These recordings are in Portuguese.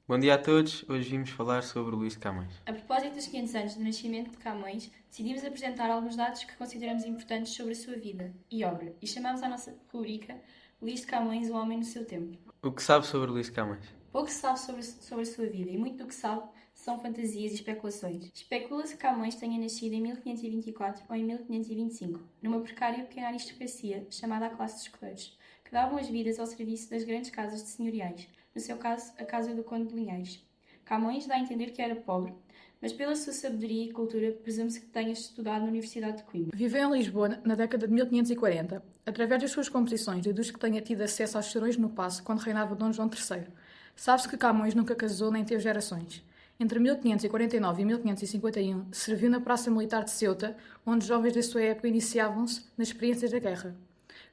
Bom dia a todos, hoje vimos falar sobre Luís de Camões. A propósito dos 500 anos do nascimento de Camões, decidimos apresentar alguns dados que consideramos importantes sobre a sua vida e obra e chamamos a nossa rubrica Luís de Camões, o homem no seu tempo. O que sabe sobre Luís de Camões? Pouco se sabe sobre a sua vida e muito do que sabe são fantasias e especulações. Especula-se que Camões tenha nascido em 1524 ou em 1525, numa precária e pequena aristocracia chamada a classe dos clérigos, que davam as vidas ao serviço das grandes casas de senhoriais, no seu caso, a casa do Conde de Linhais. Camões dá a entender que era pobre, mas pela sua sabedoria e cultura presume-se que tenha estudado na Universidade de Coimbra. Viveu em Lisboa na década de 1540, através das suas composições deduz que tenha tido acesso aos serões no Paço quando reinava Dom João III. Sabe-se que Camões nunca casou nem teve gerações. Entre 1549 e 1551, serviu na Praça Militar de Ceuta, onde jovens da sua época iniciavam-se nas experiências da guerra.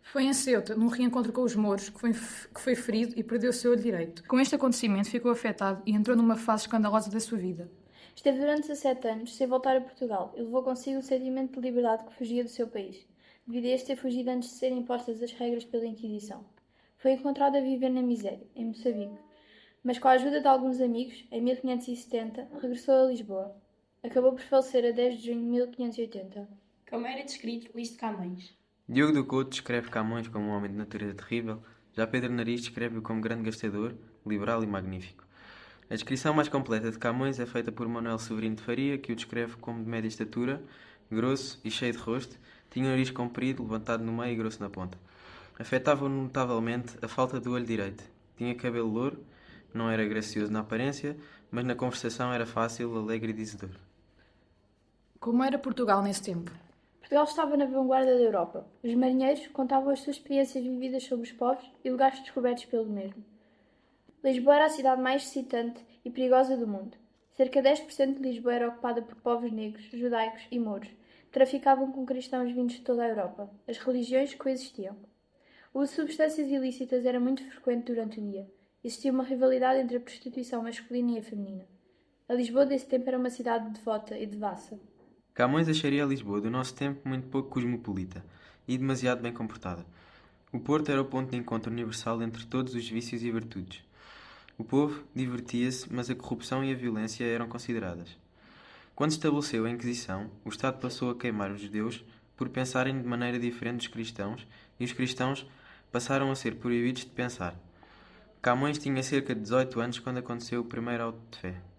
Foi em Ceuta, num reencontro com os mouros, que foi ferido e perdeu o seu olho direito. Com este acontecimento, ficou afetado e entrou numa fase escandalosa da sua vida. Esteve durante 17 anos sem voltar a Portugal e levou consigo o sentimento de liberdade que fugia do seu país, devido a este ter fugido antes de serem impostas as regras pela Inquisição. Foi encontrado a viver na miséria, em Moçambique, mas com a ajuda de alguns amigos, em 1570, regressou a Lisboa. Acabou por falecer a 10 de junho de 1580. Como era descrito Luís de Camões? Diogo do Couto descreve Camões como um homem de natureza terrível, já Pedro Nariz descreve-o como grande gastador, liberal e magnífico. A descrição mais completa de Camões é feita por Manuel Severino de Faria, que o descreve como de média estatura, grosso e cheio de rosto, tinha o nariz comprido, levantado no meio e grosso na ponta. Afetava-o notavelmente a falta do olho direito. Tinha cabelo louro, não era gracioso na aparência, mas na conversação era fácil, alegre e dizedor. Como era Portugal nesse tempo? Portugal estava na vanguarda da Europa. Os marinheiros contavam as suas experiências vividas sobre os povos e lugares descobertos pelo mesmo. Lisboa era a cidade mais excitante e perigosa do mundo. Cerca de 10% de Lisboa era ocupada por povos negros, judaicos e mouros, que traficavam com cristãos vindos de toda a Europa. As religiões coexistiam. O uso de substâncias ilícitas era muito frequente durante o dia. Existia uma rivalidade entre a prostituição masculina e a feminina. A Lisboa desse tempo era uma cidade devota e devassa. Camões acharia a Lisboa do nosso tempo muito pouco cosmopolita e demasiado bem comportada. O Porto era o ponto de encontro universal entre todos os vícios e virtudes. O povo divertia-se, mas a corrupção e a violência eram consideradas. Quando estabeleceu a Inquisição, o Estado passou a queimar os judeus por pensarem de maneira diferente dos cristãos e os cristãos passaram a ser proibidos de pensar. Camões tinha cerca de 18 anos quando aconteceu o primeiro auto de fé.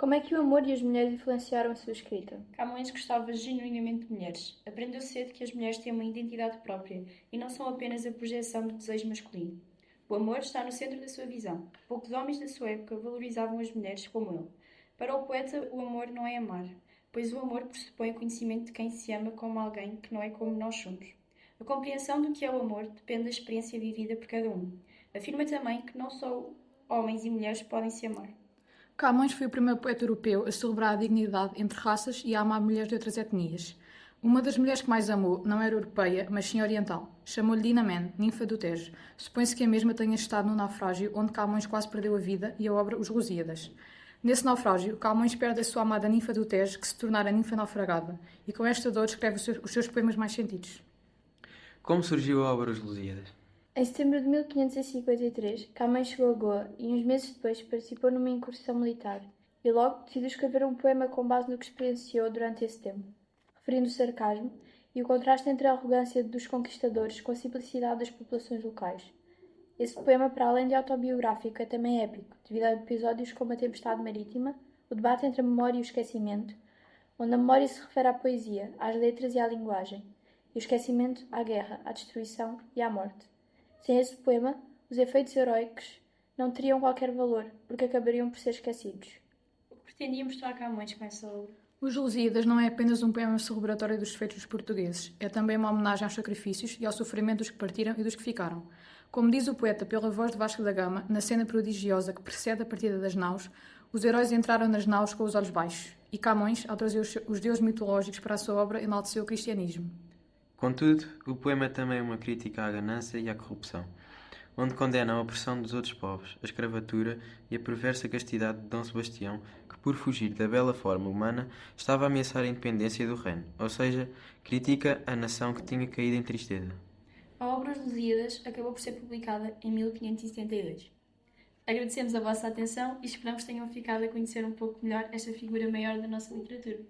Como é que o amor e as mulheres influenciaram a sua escrita? Camões gostava genuinamente de mulheres. Aprendeu cedo que as mulheres têm uma identidade própria e não são apenas a projeção do desejo masculino. O amor está no centro da sua visão. Poucos homens da sua época valorizavam as mulheres como ele. Para o poeta, o amor não é amar, pois o amor pressupõe o conhecimento de quem se ama como alguém que não é como nós somos. A compreensão do que é o amor depende da experiência vivida por cada um. Afirma também que não só homens e mulheres podem se amar. Camões foi o primeiro poeta europeu a celebrar a dignidade entre raças e a amar mulheres de outras etnias. Uma das mulheres que mais amou não era europeia, mas sim oriental. Chamou-lhe Dinamen, ninfa do Tejo. Supõe-se que a mesma tenha estado no naufrágio onde Camões quase perdeu a vida e a obra Os Lusíadas. Nesse naufrágio, Camões perde a sua amada ninfa do Tejo, que se tornara ninfa naufragada, e com esta dor escreve os seus poemas mais sentidos. Como surgiu a obra Os Lusíadas? Em setembro de 1553, Camões chegou a Goa e uns meses depois participou numa incursão militar e logo decidiu escrever um poema com base no que experienciou durante esse tempo, referindo o sarcasmo e o contraste entre a arrogância dos conquistadores com a simplicidade das populações locais. Esse poema, para além de autobiográfico, é também épico, devido a episódios como a tempestade marítima, o debate entre a memória e o esquecimento, onde a memória se refere à poesia, às letras e à linguagem, e o esquecimento à guerra, à destruição e à morte. Sem esse poema, os efeitos heroicos não teriam qualquer valor, porque acabariam por ser esquecidos. O que pretendia mostrar Camões com essa obra? Os Lusíadas não é apenas um poema celebratório dos feitos dos portugueses, é também uma homenagem aos sacrifícios e ao sofrimento dos que partiram e dos que ficaram. Como diz o poeta pela voz de Vasco da Gama, na cena prodigiosa que precede a partida das naus, os heróis entraram nas naus com os olhos baixos, e Camões, ao trazer os deuses mitológicos para a sua obra, enalteceu o cristianismo. Contudo, o poema é também uma crítica à ganância e à corrupção, onde condena a opressão dos outros povos, a escravatura e a perversa castidade de Dom Sebastião, que por fugir da bela forma humana estava a ameaçar a independência do reino, ou seja, critica a nação que tinha caído em tristeza. A obra Os Lusíadas acabou por ser publicada em 1572. Agradecemos a vossa atenção e esperamos que tenham ficado a conhecer um pouco melhor esta figura maior da nossa literatura.